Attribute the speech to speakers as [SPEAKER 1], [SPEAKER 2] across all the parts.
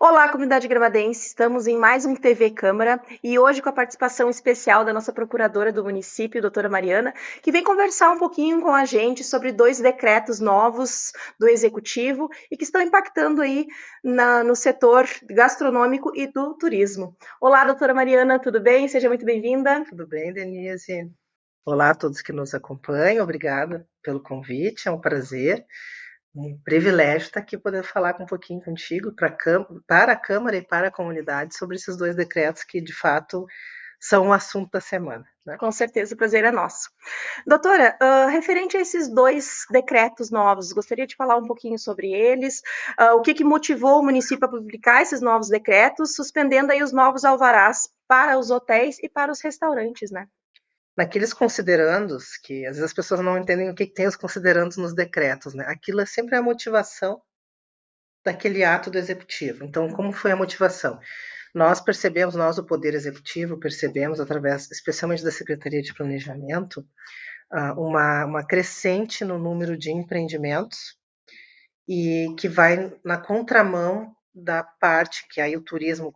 [SPEAKER 1] Olá, comunidade gramadense. Estamos em mais um TV Câmara e hoje com a participação especial da nossa procuradora do município, doutora Mariana, que vem conversar um pouquinho com a gente sobre 2 decretos novos do Executivo e que estão impactando aí no setor gastronômico e do turismo. Olá, doutora Mariana, tudo bem? Seja muito bem-vinda.
[SPEAKER 2] Tudo bem, Denise? Olá a todos que nos acompanham, obrigada pelo convite, é um prazer, um privilégio estar aqui poder falar um pouquinho contigo para a Câmara e para a comunidade sobre esses 2 decretos que, de fato, são o assunto da semana, né?
[SPEAKER 1] Com certeza, o prazer é nosso. Doutora, referente a esses 2 decretos novos, gostaria de falar um pouquinho sobre eles, o que motivou o município a publicar esses novos decretos, suspendendo aí os novos alvarás para os hotéis e para os restaurantes, né?
[SPEAKER 2] Naqueles considerandos, que às vezes as pessoas não entendem o que tem os considerandos nos decretos, né? Aquilo é sempre a motivação daquele ato do executivo. Então, como foi a motivação? Nós, o Poder Executivo, percebemos através, especialmente da Secretaria de Planejamento, uma crescente no número de empreendimentos e que vai na contramão da parte que aí o turismo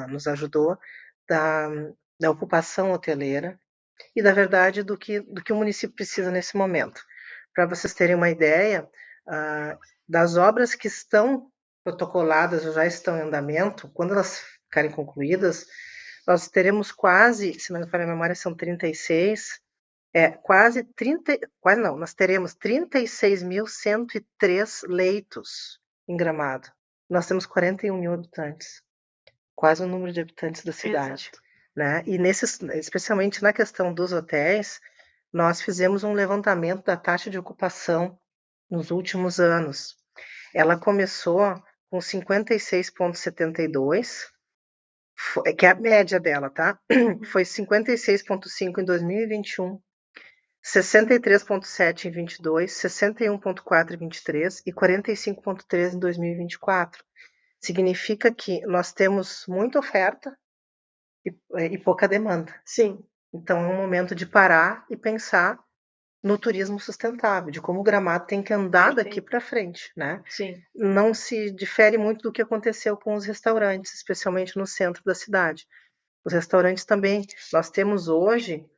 [SPEAKER 2] nos ajudou, da, da ocupação hoteleira e, da verdade, do que o município precisa nesse momento. Para vocês terem uma ideia, das obras que estão protocoladas ou já estão em andamento, quando elas ficarem concluídas, nós teremos quase, se não me falha a memória, são 36, quase não, nós teremos 36.103 leitos em Gramado. Nós temos 41 mil habitantes, quase o número de habitantes da cidade.
[SPEAKER 1] Exato.
[SPEAKER 2] Né? E especialmente na questão dos hotéis, nós fizemos um levantamento da taxa de ocupação nos últimos anos. Ela começou com 56,72, que é a média dela, tá? Foi 56,5 em 2021, 63,7 em 22, 61,4 em 23 e 45,3 em 2024. Significa que nós temos muita oferta e pouca demanda.
[SPEAKER 1] Sim.
[SPEAKER 2] Então é um momento de parar e pensar no turismo sustentável, de como o Gramado tem que andar daqui para frente, né?
[SPEAKER 1] Sim.
[SPEAKER 2] Não se difere muito do que aconteceu com os restaurantes, especialmente no centro da cidade. Os restaurantes também, nós temos hoje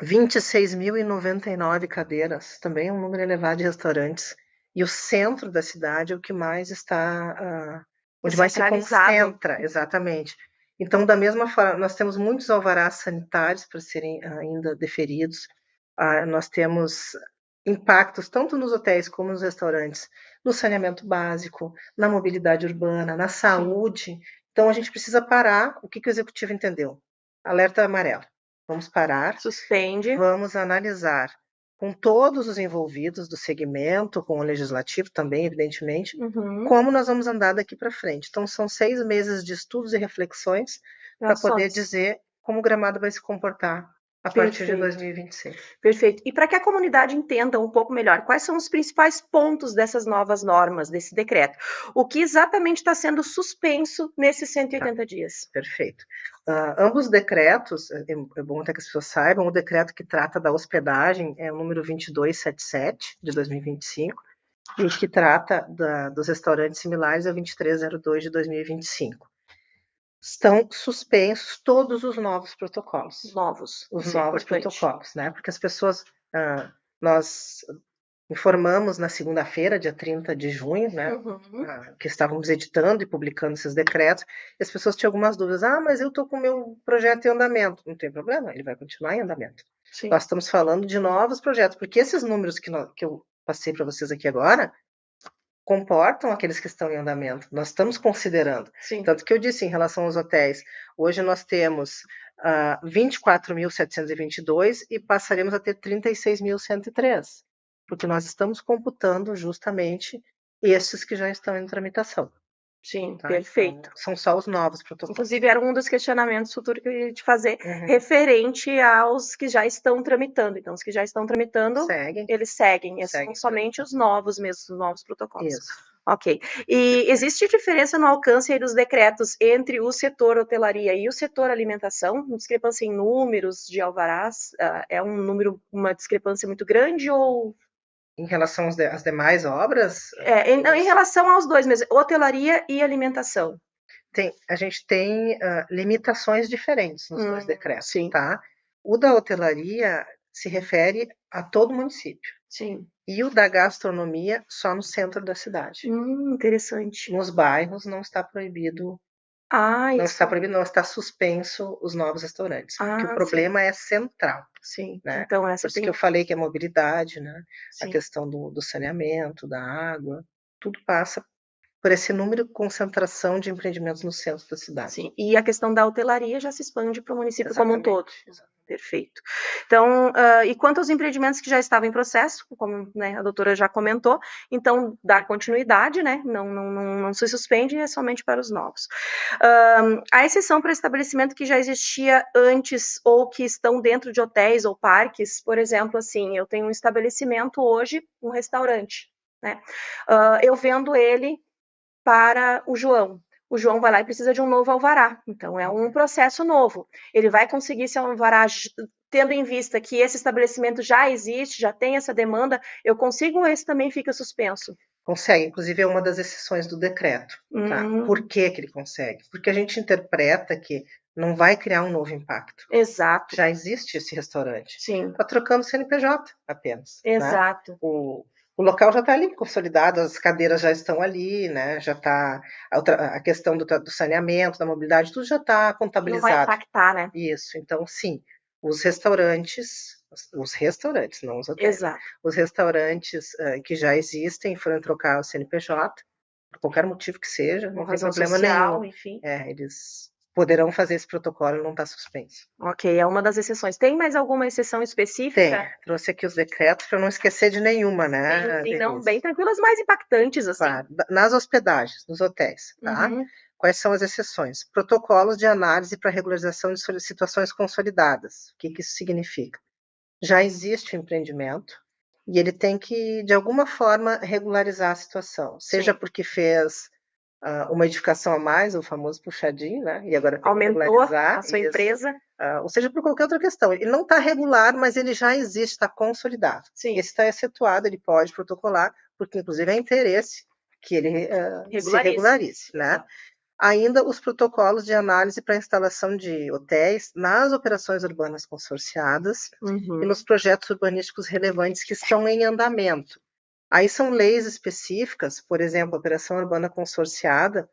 [SPEAKER 2] 26.099 cadeiras, também é um número elevado de restaurantes, e o centro da cidade é o que mais está, onde mais se
[SPEAKER 1] Centralizado.
[SPEAKER 2] concentra, exatamente. Então, da mesma forma, nós temos muitos alvarás sanitários para serem ainda deferidos, nós temos impactos tanto nos hotéis como nos restaurantes, no saneamento básico, na mobilidade urbana, na saúde. Então, a gente precisa parar. O que o executivo entendeu? Alerta amarelo. Vamos parar,
[SPEAKER 1] Suspende.
[SPEAKER 2] vamos analisar com todos os envolvidos do segmento, com o legislativo também, evidentemente,
[SPEAKER 1] Uhum.
[SPEAKER 2] como nós vamos andar daqui para frente. Então, são 6 meses de estudos e reflexões para poder
[SPEAKER 1] Ações.
[SPEAKER 2] dizer como o Gramado vai se comportar a partir de
[SPEAKER 1] Perfeito.
[SPEAKER 2] 2026.
[SPEAKER 1] Perfeito. E para que a comunidade entenda um pouco melhor, quais são os principais pontos dessas novas normas, desse decreto? O que exatamente está sendo suspenso nesses 180 dias?
[SPEAKER 2] Perfeito. Ambos decretos, é bom até que as pessoas saibam, o decreto que trata da hospedagem é o número 2277 de 2025, e o que trata dos restaurantes similares é o 2302 de 2025. Estão suspensos todos os novos protocolos.
[SPEAKER 1] Novos.
[SPEAKER 2] Os
[SPEAKER 1] Isso é
[SPEAKER 2] novos
[SPEAKER 1] importante.
[SPEAKER 2] protocolos, né? Porque as pessoas, nós informamos na segunda-feira, dia 30 de junho, né,
[SPEAKER 1] Uhum.
[SPEAKER 2] que estávamos editando e publicando esses decretos, e as pessoas tinham algumas dúvidas. Mas eu estou com o meu projeto em andamento. Não tem problema, ele vai continuar em andamento.
[SPEAKER 1] Sim.
[SPEAKER 2] Nós estamos falando de novos projetos, porque esses números que eu passei para vocês aqui agora comportam aqueles que estão em andamento. Nós estamos considerando.
[SPEAKER 1] Sim.
[SPEAKER 2] Tanto que eu disse em relação aos hotéis, hoje nós temos 24.722 e passaremos a ter 36.103, porque nós estamos computando justamente esses que já estão em tramitação.
[SPEAKER 1] Sim,
[SPEAKER 2] Tá?
[SPEAKER 1] perfeito.
[SPEAKER 2] Então, são só os novos protocolos.
[SPEAKER 1] Inclusive, era um dos questionamentos futuros que eu ia te fazer,
[SPEAKER 2] Uhum.
[SPEAKER 1] referente aos que já estão tramitando. Então, os que já estão tramitando,
[SPEAKER 2] Seguem.
[SPEAKER 1] eles seguem. São somente os novos mesmo, os novos protocolos.
[SPEAKER 2] Isso.
[SPEAKER 1] Ok. E existe diferença no alcance aí dos decretos entre o setor hotelaria e o setor alimentação? Uma discrepância em números de alvarás? É um número, uma discrepância muito grande ou
[SPEAKER 2] Em relação às demais obras,
[SPEAKER 1] Em relação aos dois mesmo, hotelaria e alimentação.
[SPEAKER 2] a gente tem limitações diferentes nos dois decretos,
[SPEAKER 1] Sim,
[SPEAKER 2] tá? O da hotelaria se refere a todo o município.
[SPEAKER 1] sim.
[SPEAKER 2] E o da gastronomia só no centro da cidade.
[SPEAKER 1] Interessante.
[SPEAKER 2] Nos bairros não está proibido,
[SPEAKER 1] Isso.
[SPEAKER 2] não está suspenso os novos restaurantes, porque o
[SPEAKER 1] Sim,
[SPEAKER 2] problema é central,
[SPEAKER 1] sim.
[SPEAKER 2] né?
[SPEAKER 1] Então,
[SPEAKER 2] Por
[SPEAKER 1] essa
[SPEAKER 2] isso que eu
[SPEAKER 1] tem.
[SPEAKER 2] falei que a mobilidade, né? A
[SPEAKER 1] Sim,
[SPEAKER 2] questão do saneamento, da água, tudo passa por esse número de concentração de empreendimentos no centro da cidade.
[SPEAKER 1] sim. E a questão da hotelaria já se expande para o município como um todo.
[SPEAKER 2] Exatamente.
[SPEAKER 1] Perfeito. Então, e quanto aos empreendimentos que já estavam em processo, como, né, a doutora já comentou, então dá continuidade, né? Não se suspende, é somente para os novos. A exceção para estabelecimento que já existia antes ou que estão dentro de hotéis ou parques, por exemplo, assim, eu tenho um estabelecimento hoje, um restaurante, né? Eu vendo ele para o João. O João vai lá e precisa de um novo alvará. Então, é um processo novo. Ele vai conseguir esse alvará tendo em vista que esse estabelecimento já existe, já tem essa demanda, eu consigo ou esse também fica suspenso?
[SPEAKER 2] Consegue, inclusive é uma das exceções do decreto. Tá? Por que ele consegue? Porque a gente interpreta que não vai criar um novo impacto.
[SPEAKER 1] Exato.
[SPEAKER 2] Já existe esse restaurante.
[SPEAKER 1] Sim.
[SPEAKER 2] Está trocando CNPJ apenas.
[SPEAKER 1] Exato.
[SPEAKER 2] Né? O local já está ali consolidado, as cadeiras já estão ali, né? Já está a questão do saneamento, da mobilidade, tudo já está contabilizado.
[SPEAKER 1] Não vai impactar, né?
[SPEAKER 2] Isso. Então, sim, os restaurantes, não os hotéis.
[SPEAKER 1] Exato.
[SPEAKER 2] Os restaurantes que já existem foram trocar o CNPJ, por qualquer motivo que seja, não tem problema
[SPEAKER 1] social,
[SPEAKER 2] nenhum.
[SPEAKER 1] enfim.
[SPEAKER 2] Eles poderão fazer esse protocolo e não está suspenso.
[SPEAKER 1] Ok, é uma das exceções. Tem mais alguma exceção específica?
[SPEAKER 2] Tem, trouxe aqui os decretos para não esquecer de nenhuma, né?
[SPEAKER 1] Sim, não, bem tranquilas, mais impactantes, assim.
[SPEAKER 2] Claro. Nas hospedagens, nos hotéis, tá?
[SPEAKER 1] Uhum.
[SPEAKER 2] Quais são as exceções? Protocolos de análise para regularização de situações consolidadas. O que isso significa? Já existe o empreendimento e ele tem que, de alguma forma, regularizar a situação. Seja porque fez uma edificação a mais, o famoso puxadinho, né? E agora tem que
[SPEAKER 1] Aumentou
[SPEAKER 2] regularizar.
[SPEAKER 1] a sua
[SPEAKER 2] Isso.
[SPEAKER 1] empresa.
[SPEAKER 2] Ou seja, por qualquer outra questão. Ele não está regular, mas ele já existe, está consolidado.
[SPEAKER 1] Sim.
[SPEAKER 2] Esse está excetuado, ele pode protocolar, porque inclusive é interesse que ele se regularize. Né? Ainda os protocolos de análise para instalação de hotéis nas operações urbanas consorciadas e nos projetos urbanísticos relevantes que estão em andamento. Aí são leis específicas, por exemplo, a operação urbana consorciada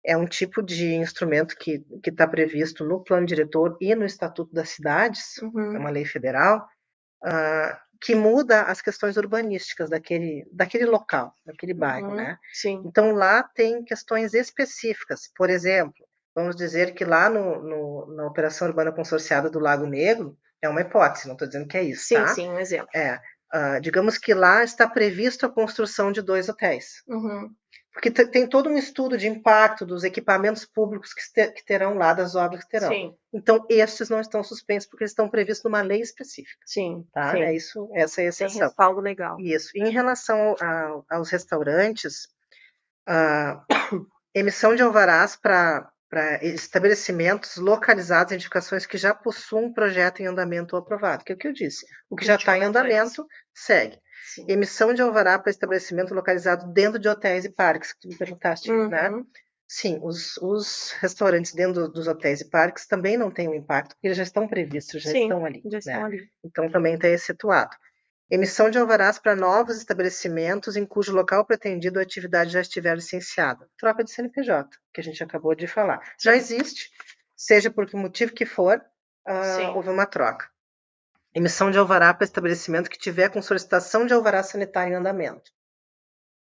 [SPEAKER 2] é um tipo de instrumento que está previsto no plano diretor e no Estatuto das Cidades, é uma lei federal, que muda as questões urbanísticas daquele local, daquele bairro, né?
[SPEAKER 1] Sim.
[SPEAKER 2] Então lá tem questões específicas. Por exemplo, vamos dizer que lá na operação urbana consorciada do Lago Negro, é uma hipótese, não estou dizendo que é isso, tá?
[SPEAKER 1] Sim, um exemplo.
[SPEAKER 2] Digamos que lá está previsto a construção de 2 hotéis. Porque tem todo um estudo de impacto dos equipamentos públicos que terão lá, das obras que terão.
[SPEAKER 1] Sim.
[SPEAKER 2] Então, estes não estão suspensos porque eles estão previstos numa lei específica.
[SPEAKER 1] Sim.
[SPEAKER 2] Tá?
[SPEAKER 1] Sim.
[SPEAKER 2] Essa é a exceção.
[SPEAKER 1] Tem respaldo legal.
[SPEAKER 2] Isso. E em relação aos restaurantes, emissão de alvarás para estabelecimentos localizados em edificações que já possuem um projeto em andamento ou aprovado, que é o que eu disse. O que já está em andamento, segue. Sim. Emissão de alvará para estabelecimento localizado dentro de hotéis e parques, que tu me perguntaste, né? Sim, os restaurantes dentro dos hotéis e parques também não têm um impacto, porque eles já estão previstos, já estão ali. Já estão ali. Então também está excetuado. Emissão de alvarás para novos estabelecimentos em cujo local pretendido a atividade já estiver licenciada. Troca de CNPJ, que a gente acabou de falar. Já existe, seja por que motivo que for, houve uma troca. Emissão de alvará para estabelecimento que tiver com solicitação de alvará sanitário em andamento.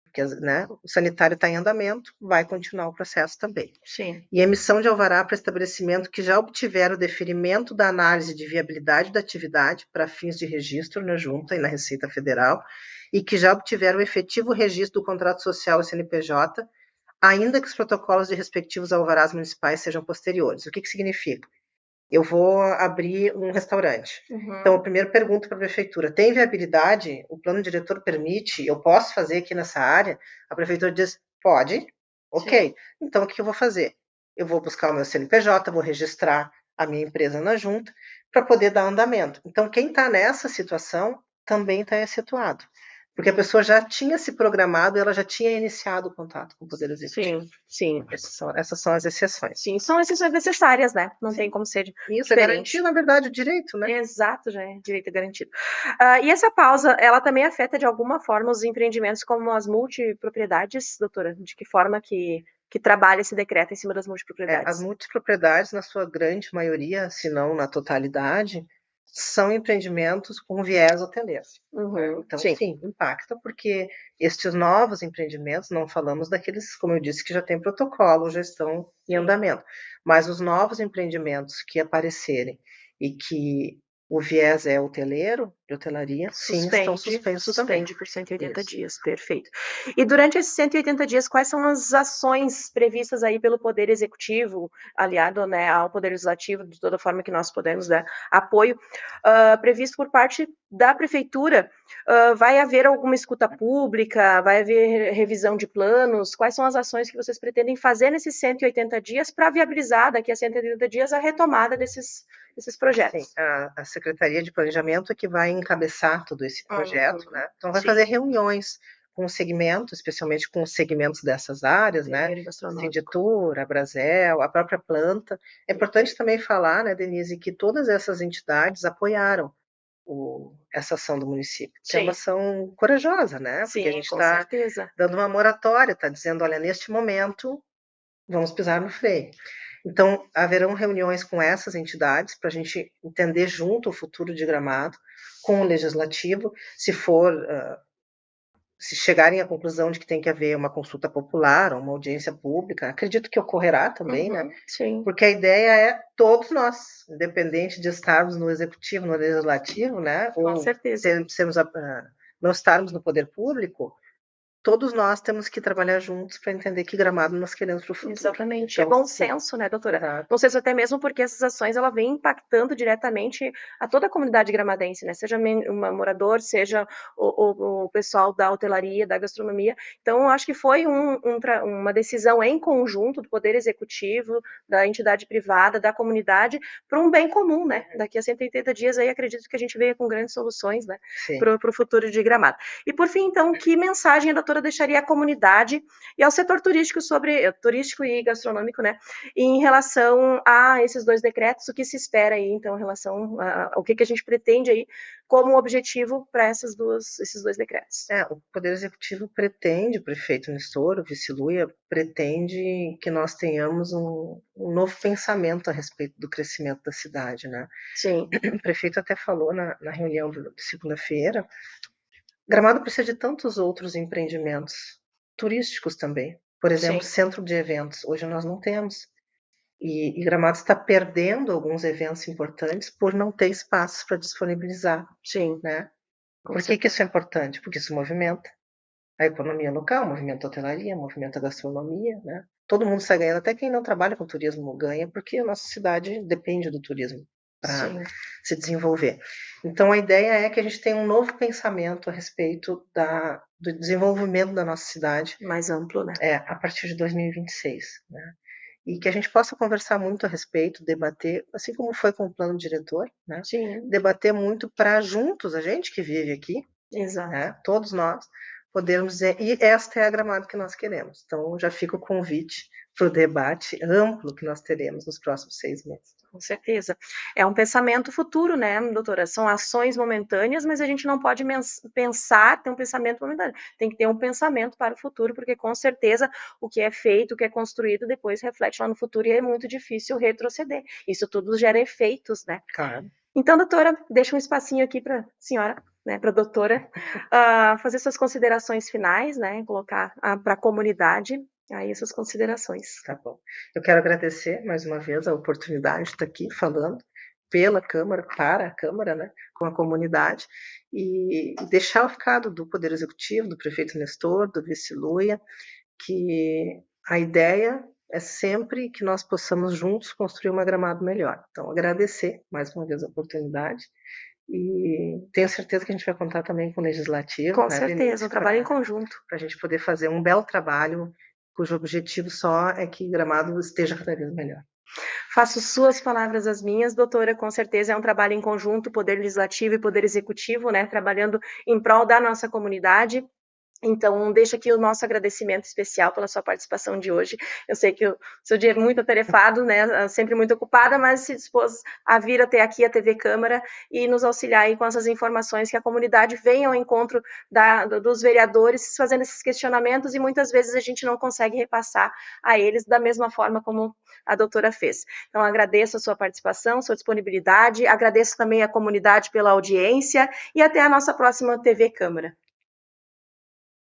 [SPEAKER 2] Porque, né, o sanitário está em andamento, vai continuar o processo também. Sim. E emissão de alvará para estabelecimento que já obtiver o deferimento da análise de viabilidade da atividade para fins de registro na Junta e na Receita Federal e que já obtiver o efetivo registro do contrato social e CNPJ, ainda que os protocolos de respectivos alvarás municipais sejam posteriores. O que significa? Eu vou abrir um restaurante. Então, eu primeiro pergunto para a prefeitura, tem viabilidade? O plano diretor permite? Eu posso fazer aqui nessa área? A prefeitura diz, pode. Ok. Sim. Então, o que eu vou fazer? Eu vou buscar o meu CNPJ, vou registrar a minha empresa na junta para poder dar andamento. Então, quem está nessa situação também está excetuado. porque a pessoa já tinha se programado, ela já tinha iniciado o contato com o Poder Executivo.
[SPEAKER 1] Sim.
[SPEAKER 2] Essas são as exceções.
[SPEAKER 1] Sim, são exceções necessárias, né? Não tem como ser
[SPEAKER 2] Isso é
[SPEAKER 1] diferente.
[SPEAKER 2] garantido, na verdade, o direito, né?
[SPEAKER 1] Exato, já é direito garantido. E essa pausa, ela também afeta de alguma forma os empreendimentos como as multipropriedades, doutora? De que forma que trabalha esse decreto em cima das
[SPEAKER 2] As
[SPEAKER 1] multipropriedades?
[SPEAKER 2] multipropriedades, na sua grande maioria, se não na totalidade, são empreendimentos com viés hoteleiro. Então, sim, impacta, porque estes novos empreendimentos, não falamos daqueles, como eu disse, que já tem protocolo, já estão em andamento, mas os novos empreendimentos que aparecerem e que o viés é hoteleiro, de hotelaria, sim, estão suspensos também.
[SPEAKER 1] Suspende por 180 dias, perfeito. E durante esses 180 dias, quais são as ações previstas aí pelo Poder Executivo, aliado, né, ao Poder Legislativo, de toda forma que nós podemos dar apoio, previsto por parte da Prefeitura? Vai haver alguma escuta pública? Vai haver revisão de planos? Quais são as ações que vocês pretendem fazer nesses 180 dias para viabilizar daqui a 180 dias a retomada desses projetos?
[SPEAKER 2] Sim, a Secretaria de Planejamento é que vai encabeçar todo esse projeto, né? Então vai fazer reuniões com o segmento, especialmente com os segmentos dessas áreas, né? Sinditur, a Brasel, a própria planta. É importante também falar, né, Denise, que todas essas entidades apoiaram essa ação do município, que é uma ação corajosa, né? Porque a gente está dando uma moratória, está dizendo, olha, neste momento vamos pisar no freio. Então, haverão reuniões com essas entidades para a gente entender junto o futuro de Gramado, com o Legislativo, se chegarem à conclusão de que tem que haver uma consulta popular ou uma audiência pública, acredito que ocorrerá também, né?
[SPEAKER 1] Sim.
[SPEAKER 2] Porque a ideia é todos nós, independente de estarmos no Executivo, no Legislativo, né?
[SPEAKER 1] Com certeza.
[SPEAKER 2] Não estarmos no poder público, todos nós temos que trabalhar juntos para entender que Gramado nós queremos para o futuro.
[SPEAKER 1] Exatamente. Então, é bom senso, né, doutora?
[SPEAKER 2] Exato.
[SPEAKER 1] Não sei se até mesmo porque essas ações ela vem impactando diretamente a toda a comunidade gramadense, né? Seja um morador, seja o pessoal da hotelaria, da gastronomia. Então, eu acho que foi uma decisão em conjunto do Poder Executivo, da entidade privada, da comunidade, para um bem comum, né? Daqui a 180 dias aí acredito que a gente venha com grandes soluções, né? Para o futuro de Gramado. E por fim, então, que mensagem a doutora deixaria à comunidade e ao setor turístico turístico e gastronômico, né, em relação a esses dois decretos, o que se espera aí, então, em relação ao que a gente pretende aí como objetivo para esses dois decretos?
[SPEAKER 2] O Poder Executivo pretende, o prefeito Nestor, o vice Luia, pretende que nós tenhamos um novo pensamento a respeito do crescimento da cidade, né?
[SPEAKER 1] Sim.
[SPEAKER 2] O prefeito até falou na reunião de segunda-feira, Gramado precisa de tantos outros empreendimentos turísticos também. Por exemplo, centro de eventos. Hoje nós não temos. E Gramado está perdendo alguns eventos importantes por não ter espaços para disponibilizar.
[SPEAKER 1] Sim.
[SPEAKER 2] Né? Por que isso é importante? Porque isso movimenta a economia local, movimenta a hotelaria, movimenta a gastronomia. Né? Todo mundo sai ganhando, até quem não trabalha com turismo ganha, porque a nossa cidade depende do turismo para se desenvolver. Então, a ideia é que a gente tenha um novo pensamento a respeito do desenvolvimento da nossa cidade.
[SPEAKER 1] Mais amplo, né?
[SPEAKER 2] A partir de 2026. Né? E que a gente possa conversar muito a respeito, debater, assim como foi com o plano diretor, né? Debater muito para juntos, a gente que vive aqui, né? Todos nós, podermos dizer, e esta é a Gramado que nós queremos. Então, já fica o convite para o debate amplo que nós teremos nos próximos 6 meses.
[SPEAKER 1] Com certeza. É um pensamento futuro, né, doutora? São ações momentâneas, mas a gente não pode ter um pensamento momentâneo. Tem que ter um pensamento para o futuro, porque com certeza o que é feito, o que é construído, depois reflete lá no futuro e é muito difícil retroceder. Isso tudo gera efeitos, né?
[SPEAKER 2] Claro.
[SPEAKER 1] Então, doutora, deixa um espacinho aqui para a senhora, né, para a doutora, fazer suas considerações finais, né, colocar para a comunidade aí essas considerações.
[SPEAKER 2] Tá bom. Eu quero agradecer mais uma vez a oportunidade de estar aqui falando pela Câmara, para a Câmara, né, com a comunidade, e deixar o recado do Poder Executivo, do prefeito Nestor, do vice Luia, que a ideia é sempre que nós possamos juntos construir uma Gramado melhor. Então, agradecer mais uma vez a oportunidade e tenho certeza que a gente vai contar também com o Legislativo.
[SPEAKER 1] Com certeza, um trabalho em conjunto.
[SPEAKER 2] Para a gente poder fazer um belo trabalho, cujo objetivo só é que Gramado esteja cada vez melhor.
[SPEAKER 1] Faço suas palavras as minhas, doutora, com certeza é um trabalho em conjunto, Poder Legislativo e Poder Executivo, né, trabalhando em prol da nossa comunidade. Então, deixo aqui o nosso agradecimento especial pela sua participação de hoje. Eu sei que o seu dia é muito atarefado, né, sempre muito ocupada, mas se dispôs a vir até aqui a TV Câmara e nos auxiliar aí com essas informações que a comunidade venha ao encontro dos vereadores fazendo esses questionamentos e muitas vezes a gente não consegue repassar a eles da mesma forma como a doutora fez. Então, agradeço a sua participação, sua disponibilidade, agradeço também a comunidade pela audiência e até a nossa próxima TV Câmara.